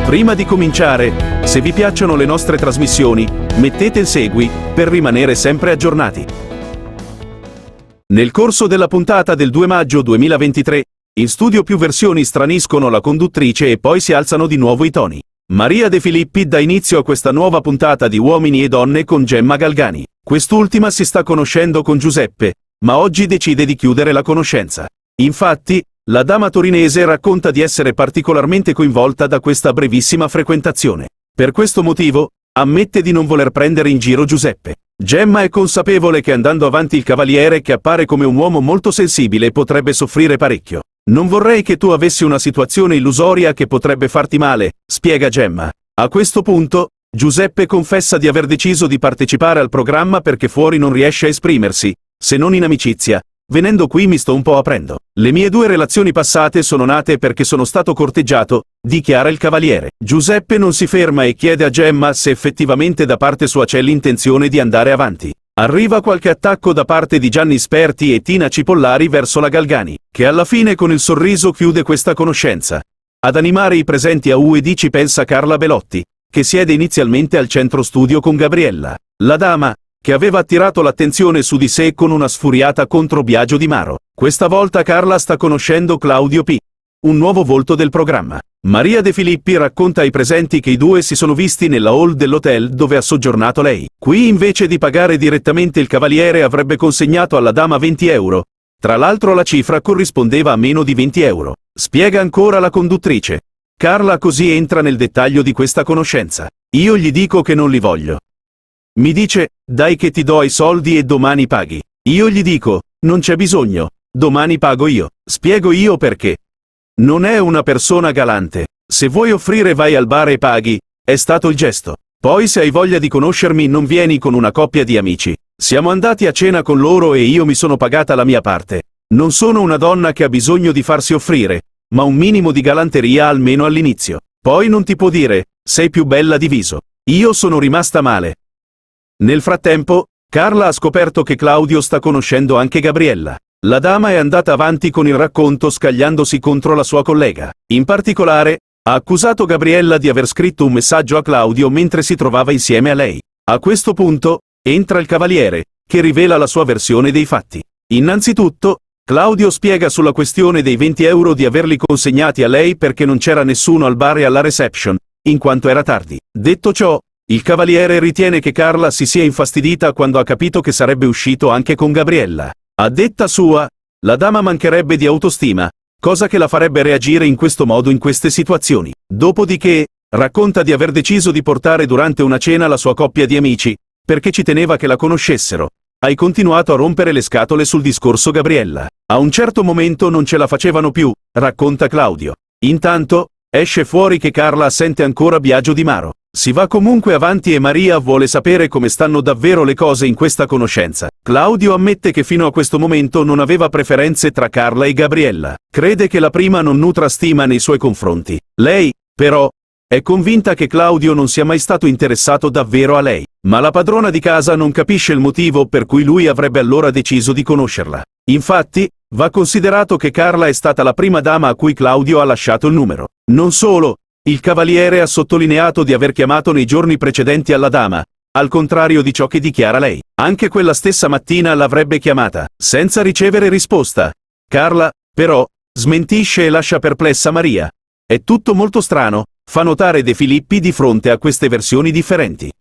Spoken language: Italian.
Prima di cominciare, se vi piacciono le nostre trasmissioni, mettete il segui per rimanere sempre aggiornati. Nel corso della puntata del 2 maggio 2023, in studio più versioni straniscono la conduttrice e poi si alzano di nuovo i toni. Maria De Filippi dà inizio a questa nuova puntata di Uomini e Donne con Gemma Galgani. Quest'ultima si sta conoscendo con Giuseppe, ma oggi decide di chiudere la conoscenza. Infatti, la dama torinese racconta di essere particolarmente coinvolta da questa brevissima frequentazione. Per questo motivo, ammette di non voler prendere in giro Giuseppe. Gemma è consapevole che andando avanti il cavaliere, che appare come un uomo molto sensibile, potrebbe soffrire parecchio. Non vorrei che tu avessi una situazione illusoria che potrebbe farti male, spiega Gemma. A questo punto, Giuseppe confessa di aver deciso di partecipare al programma perché fuori non riesce a esprimersi, se non in amicizia. Venendo qui mi sto un po' aprendo. Le mie 2 relazioni passate sono nate perché sono stato corteggiato, dichiara il cavaliere. Giuseppe non si ferma e chiede a Gemma se effettivamente da parte sua c'è l'intenzione di andare avanti. Arriva qualche attacco da parte di Gianni Sperti e Tina Cipollari verso la Galgani, che alla fine con il sorriso chiude questa conoscenza. Ad animare i presenti a U&D ci pensa Carla Belotti, che siede inizialmente al centro studio con Gabriella. La dama, che aveva attirato l'attenzione su di sé con una sfuriata contro Biagio Di Maro. Questa volta Carla sta conoscendo Claudio P., un nuovo volto del programma. Maria De Filippi racconta ai presenti che i due si sono visti nella hall dell'hotel dove ha soggiornato lei. Qui invece di pagare direttamente il cavaliere avrebbe consegnato alla dama 20 euro. Tra l'altro la cifra corrispondeva a meno di 20 euro. Spiega ancora la conduttrice. Carla così entra nel dettaglio di questa conoscenza. Io gli dico che non li voglio. Mi dice, dai che ti do i soldi e domani paghi. Io gli dico, non c'è bisogno, domani pago io. Spiego io perché. Non è una persona galante. Se vuoi offrire vai al bar e paghi, è stato il gesto. Poi se hai voglia di conoscermi non vieni con una coppia di amici. Siamo andati a cena con loro e io mi sono pagata la mia parte. Non sono una donna che ha bisogno di farsi offrire, ma un minimo di galanteria almeno all'inizio. Poi non ti può dire, sei più bella di viso. Io sono rimasta male. Nel frattempo, Carla ha scoperto che Claudio sta conoscendo anche Gabriella. La dama è andata avanti con il racconto scagliandosi contro la sua collega. In particolare, ha accusato Gabriella di aver scritto un messaggio a Claudio mentre si trovava insieme a lei. A questo punto, entra il cavaliere, che rivela la sua versione dei fatti. Innanzitutto, Claudio spiega sulla questione dei 20 euro di averli consegnati a lei perché non c'era nessuno al bar e alla reception, in quanto era tardi. Detto ciò, il cavaliere ritiene che Carla si sia infastidita quando ha capito che sarebbe uscito anche con Gabriella. A detta sua, la dama mancherebbe di autostima, cosa che la farebbe reagire in questo modo in queste situazioni. Dopodiché, racconta di aver deciso di portare durante una cena la sua coppia di amici, perché ci teneva che la conoscessero. Hai continuato a rompere le scatole sul discorso Gabriella. A un certo momento non ce la facevano più, racconta Claudio. Intanto, esce fuori che Carla sente ancora Biagio Di Maro. Si va comunque avanti e Maria vuole sapere come stanno davvero le cose in questa conoscenza. Claudio ammette che fino a questo momento non aveva preferenze tra Carla e Gabriella. Crede che la prima non nutra stima nei suoi confronti. Lei, però, è convinta che Claudio non sia mai stato interessato davvero a lei. Ma la padrona di casa non capisce il motivo per cui lui avrebbe allora deciso di conoscerla. Infatti, va considerato che Carla è stata la prima dama a cui Claudio ha lasciato il numero. Non solo, il cavaliere ha sottolineato di aver chiamato nei giorni precedenti alla dama, al contrario di ciò che dichiara lei. Anche quella stessa mattina l'avrebbe chiamata, senza ricevere risposta. Carla, però, smentisce e lascia perplessa Maria. È tutto molto strano, fa notare De Filippi di fronte a queste versioni differenti.